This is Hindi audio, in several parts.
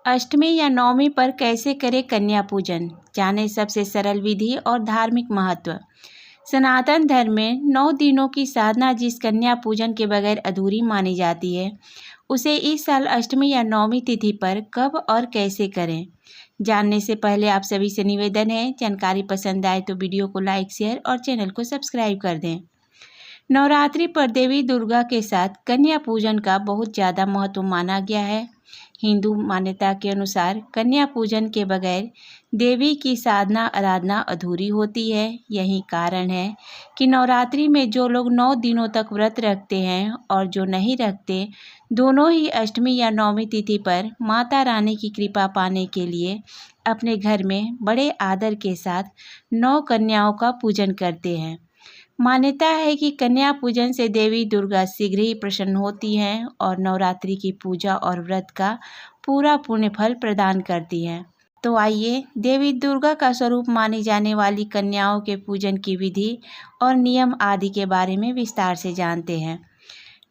अष्टमी या नवमी पर कैसे करें कन्या पूजन, जाने सबसे सरल विधि और धार्मिक महत्व। सनातन धर्म में 9 दिनों की साधना जिस कन्या पूजन के बगैर अधूरी मानी जाती है, उसे इस साल अष्टमी या नवमी तिथि पर कब और कैसे करें। जानने से पहले आप सभी से निवेदन है, जानकारी पसंद आए तो वीडियो को लाइक, शेयर और चैनल को सब्सक्राइब कर दें। नवरात्रि पर देवी दुर्गा के साथ कन्या पूजन का बहुत ज़्यादा महत्व माना गया है। हिंदू मान्यता के अनुसार कन्या पूजन के बगैर देवी की साधना आराधना अधूरी होती है। यही कारण है कि नवरात्रि में जो लोग 9 दिनों तक व्रत रखते हैं और जो नहीं रखते, दोनों ही अष्टमी या नवमी तिथि पर माता रानी की कृपा पाने के लिए अपने घर में बड़े आदर के साथ 9 कन्याओं का पूजन करते हैं। मान्यता है कि कन्या पूजन से देवी दुर्गा शीघ्र ही प्रसन्न होती हैं और नवरात्रि की पूजा और व्रत का पूरा पुण्य फल प्रदान करती हैं। तो आइए देवी दुर्गा का स्वरूप मानी जाने वाली कन्याओं के पूजन की विधि और नियम आदि के बारे में विस्तार से जानते हैं।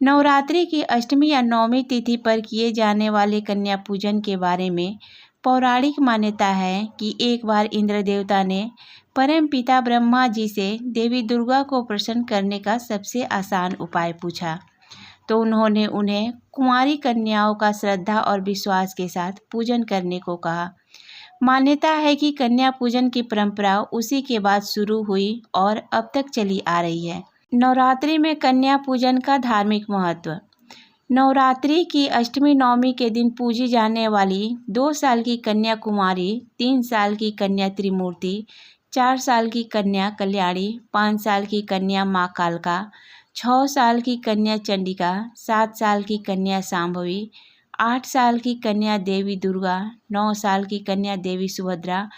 नवरात्रि की अष्टमी या नवमी तिथि पर किए जाने वाले कन्या पूजन के बारे में पौराणिक मान्यता है कि एक बार इंद्र देवता ने परम पिता ब्रह्मा जी से देवी दुर्गा को प्रसन्न करने का सबसे आसान उपाय पूछा, तो उन्होंने उन्हें कुंवारी कन्याओं का श्रद्धा और विश्वास के साथ पूजन करने को कहा। मान्यता है कि कन्या पूजन की परंपरा उसी के बाद शुरू हुई और अब तक चली आ रही है। नवरात्रि में कन्या पूजन का धार्मिक महत्व। नवरात्रि की अष्टमी नवमी के दिन पूजी जाने वाली 2 साल की कन्या कुमारी, 3 साल की कन्या त्रिमूर्ति, 4 साल की कन्या कल्याणी, 5 साल की कन्या माँ कालका, 6 साल की कन्या चंडिका, 7 साल की कन्या शांभवी, 8 साल की कन्या देवी दुर्गा, 9 साल की कन्या देवी सुभद्रा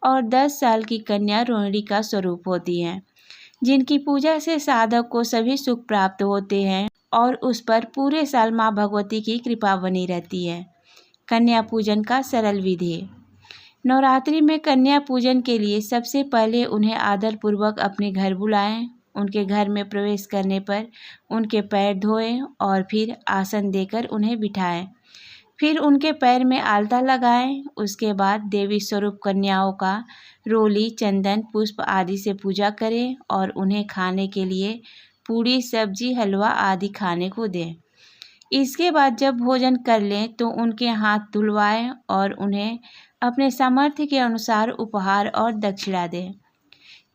और 10 साल की कन्या रोहिणी का स्वरूप होती हैं, जिनकी पूजा से साधक को सभी सुख प्राप्त होते हैं और उस पर पूरे साल माँ भगवती की कृपा बनी रहती है। कन्या पूजन का सरल विधि। नवरात्रि में कन्या पूजन के लिए सबसे पहले उन्हें आदरपूर्वक अपने घर बुलाएं। उनके घर में प्रवेश करने पर उनके पैर धोएं और फिर आसन देकर उन्हें बिठाएं। फिर उनके पैर में आलता लगाएं। उसके बाद देवी स्वरूप कन्याओं का रोली, चंदन, पुष्प आदि से पूजा करें और उन्हें खाने के लिए पूड़ी, सब्जी, हलवा आदि खाने को दें। इसके बाद जब भोजन कर लें तो उनके हाथ धुलवाएं और उन्हें अपने सामर्थ्य के अनुसार उपहार और दक्षिणा दें।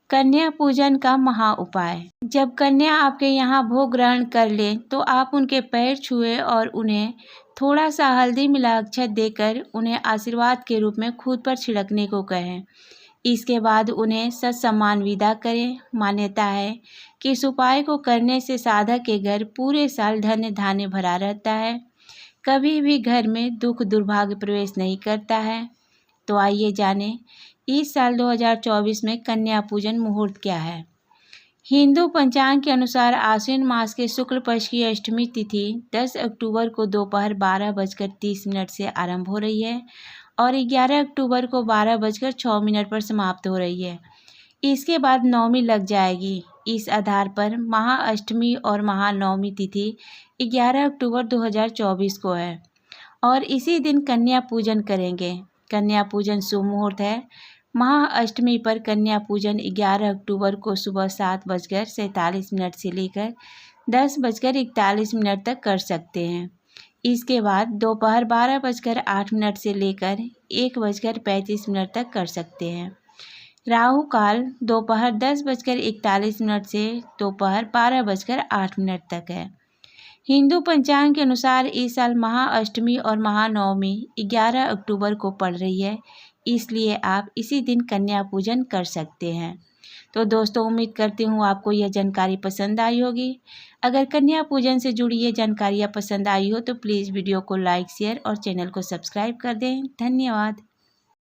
कन्या पूजन का महा उपाय। जब कन्या आपके यहाँ भोग ग्रहण कर लें तो आप उनके पैर छुएं और उन्हें थोड़ा सा हल्दी मिला अक्षत देकर उन्हें आशीर्वाद के रूप में खुद पर छिड़कने को कहें। इसके बाद उन्हें सत्सम्मान विदा करें। मान्यता है कि इस उपाय को करने से साधक के घर पूरे साल धन्य धान्य भरा रहता है, कभी भी घर में दुख दुर्भाग्य प्रवेश नहीं करता है। तो आइए जानें इस साल 2024 में कन्या पूजन मुहूर्त क्या है। हिंदू पंचांग के अनुसार आश्विन मास के शुक्ल पक्ष की अष्टमी तिथि 10 अक्टूबर को दोपहर 12:30 से आरंभ हो रही है और 11 अक्टूबर को 12:06 पर समाप्त हो रही है। इसके बाद नवमी लग जाएगी। इस आधार पर महाअष्टमी और महानवमी तिथि 11 अक्टूबर 2024 को है और इसी दिन कन्या पूजन करेंगे। कन्या पूजन शुभ मुहूर्त है। महाअष्टमी पर कन्या पूजन 11 अक्टूबर को सुबह 7:47 से लेकर 10:41 तक कर सकते हैं। इसके बाद दोपहर 12:08 से लेकर 1:35 तक कर सकते हैं। राहु काल दोपहर 10:41 से दोपहर 12:08 तक है। हिंदू पंचांग के अनुसार इस साल महाअष्टमी और महानवमी 11 अक्टूबर को पड़ रही है, इसलिए आप इसी दिन कन्या पूजन कर सकते हैं। तो दोस्तों, उम्मीद करती हूँ आपको यह जानकारी पसंद आई होगी। अगर कन्या पूजन से जुड़ी ये जानकारियाँ पसंद आई हो तो प्लीज़ वीडियो को लाइक, शेयर और चैनल को सब्सक्राइब कर दें। धन्यवाद।